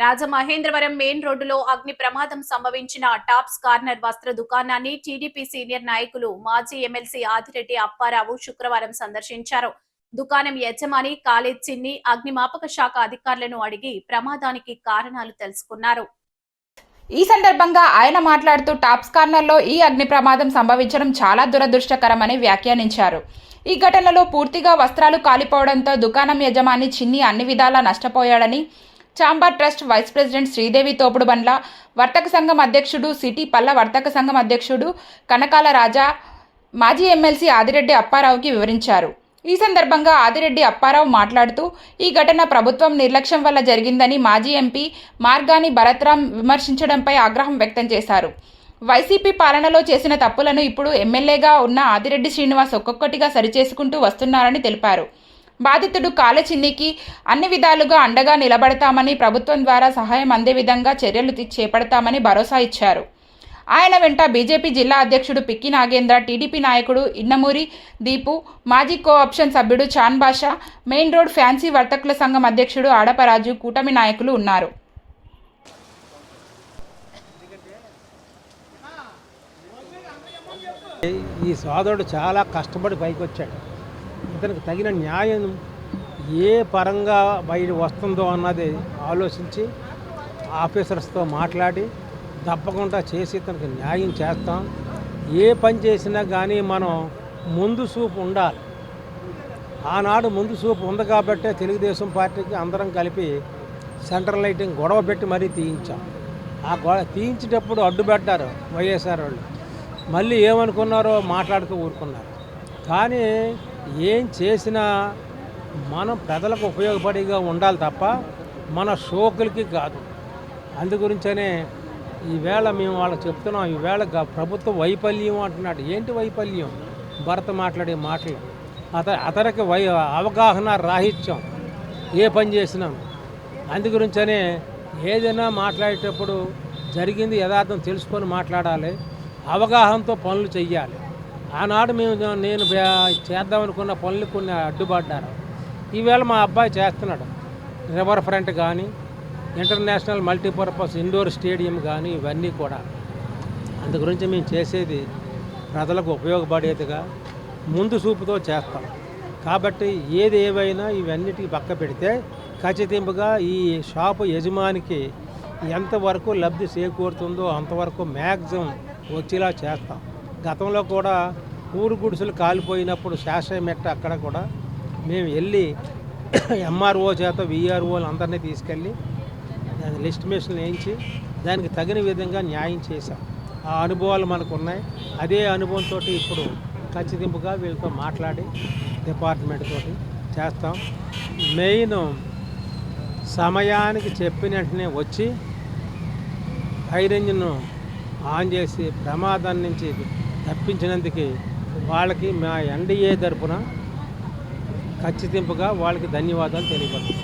Rajamahendravaram main రోడ్డులో అగ్ని ప్రమాదం సంభవించిన టాప్స్ కార్నర్ వస్త్ర దుకాణాన్ని టీడీపీ సీనియర్ నాయకులు మాజీ ఎమ్మెల్సీ ఆదిరెడ్డి అప్పారావు శుక్రవారం సందర్శించారు. దుకాణం యజమాని కాలేజ్ చిన్ని అగ్నిమాపక శాఖ అధికారులను అడిగి ప్రమాదానికి కారణాలు తెలుసుకున్నారు. ఈ సందర్భంగా ఆయన మాట్లాడుతూ టాప్స్ కార్నర్లో ఈ అగ్ని ప్రమాదం సంభవించడం చాలా దురదృష్టకరమని వ్యాఖ్యానించారు. ఈ ఘటనలో పూర్తిగా వస్త్రాలు కాలిపోవడంతో దుకాణం యజమాని చిన్ని అన్ని విధాలా నష్టపోయాడని, chamber trust vice president Sridevi తోపుడుబండ్ల, వర్తక సంఘం అధ్యక్షుడు సిటీ పల్ల వర్తక సంఘం అధ్యక్షుడు కనకాల రాజా మాజీ ఎమ్మెల్సీ ఆదిరెడ్డి అప్పారావుకి వివరించారు. ఈ సందర్భంగా ఆదిరెడ్డి అప్పారావు మాట్లాడుతూ ఈ ఘటన ప్రభుత్వం నిర్లక్ష్యం వల్ల జరిగిందని మాజీ ఎంపీ మార్గాని భరత్రామ్ విమర్శించడంపై ఆగ్రహం వ్యక్తం చేశారు. వైసీపీ పాలనలో చేసిన తప్పులను ఇప్పుడు ఎమ్మెల్యేగా ఉన్న ఆదిరెడ్డి శ్రీనివాస్ ఒక్కొక్కటిగా సరిచేసుకుంటూ వస్తున్నారని తెలిపారు. బాధితుడు కాలే చిన్నికి అన్ని విధాలుగా అండగా నిలబడతామని, ప్రభుత్వం ద్వారా సహాయం అందే విధంగా చర్యలు చేపడతామని భరోసా ఇచ్చారు. ఆయన వెంట బీజేపీ జిల్లా అధ్యక్షుడు పిక్కి నాగేంద్ర, టీడీపీ నాయకుడు ఇన్నమూరి దీపు, మాజీ కోఆప్షన్ సభ్యుడు చాన్ బాషా, మెయిన్ రోడ్ ఫ్యాన్సీ వర్తకుల సంఘం అధ్యక్షుడు ఆడపరాజు, కూటమి నాయకులు ఉన్నారు. ఈ సోదరుడు చాలా కష్టపడి పైకి వచ్చాడు. ఇతనికి తగిన న్యాయం ఏ పరంగా బయట వస్తుందో అన్నది ఆలోచించి ఆఫీసర్స్తో మాట్లాడి తప్పకుండా చేసి ఇతనికి న్యాయం చేస్తాం. ఏ పని చేసినా కానీ మనం ముందు చూపు ఉండాలి. ఆనాడు ముందు చూపు ఉంది కాబట్టే తెలుగుదేశం పార్టీకి అందరం కలిపి సెంట్రల్ లైటింగ్ గొడవ పెట్టి మరీ తీయించాం. ఆ తీయించేటప్పుడు అడ్డుపెట్టారు వైఎస్ఆర్ వాళ్ళు. మళ్ళీ ఏమనుకున్నారో మాట్లాడుతూ ఊరుకున్నారు. కానీ ఏం చేసినా మనం ప్రజలకు ఉపయోగపడిగా ఉండాలి తప్ప మన షోకులకి కాదు. అందుగురించనే ఈవేళ మేము వాళ్ళకి చెప్తున్నాం, ఈవేళ ప్రభుత్వ వైఫల్యం అంటున్నాడు. ఏంటి వైఫల్యం? భరత్ మాట్లాడే మాటలు అతనికి అవగాహన రాహిత్యం ఏ పని చేసినాం. అందుగురించనే ఏదైనా మాట్లాడేటప్పుడు జరిగింది యథార్థం తెలుసుకొని మాట్లాడాలి, అవగాహనతో పనులు చెయ్యాలి. ఆనాడు నేను చేద్దామనుకున్న పనులు కొన్ని అడ్డుపడ్డారు. ఈవేళ మా అబ్బాయి చేస్తున్నాడు. రివర్ ఫ్రంట్ కానీ, ఇంటర్నేషనల్ మల్టీపర్పస్ ఇండోర్ స్టేడియం కానీ, ఇవన్నీ కూడా అందు గురించి మేము చేసేది ప్రజలకు ఉపయోగపడేదిగా ముందు చూపుతో చేస్తాం. కాబట్టి ఏది ఏవైనా ఇవన్నిటికి పక్క పెడితే ఖచ్చితంగా ఈ షాపు యజమానికి ఎంతవరకు లబ్ధి చేకూరుతుందో అంతవరకు మ్యాక్సిమం వచ్చేలా చేస్తాం. గతంలో కూడా ఊరు గుడిసెలు కాలిపోయినప్పుడు శాస్త్రమెట్ట అక్కడ కూడా మేము వెళ్ళి ఎంఆర్ఓ చేత విఆర్ఓలు అందరినీ తీసుకెళ్ళి లిస్ట్ మిషన్లు వేయించి దానికి తగిన విధంగా న్యాయం చేశాం. ఆ అనుభవాలు మనకు ఉన్నాయి. అదే అనుభవంతో ఇప్పుడు ఖచ్చితంగా వీళ్ళతో మాట్లాడి డిపార్ట్మెంట్ తోటి చేస్తాం. మెయిన్ సమయానికి చెప్పిన వెంటనే వచ్చి ఫైర్ ఇంజిన్ను ఆన్ చేసి ప్రమాదం నుంచి తప్పించినందుకు వాళ్ళకి మా ఎన్డీఏ తరఫున ఖచ్చితంగా వాళ్ళకి ధన్యవాదాలు తెలియపడుతున్నాం.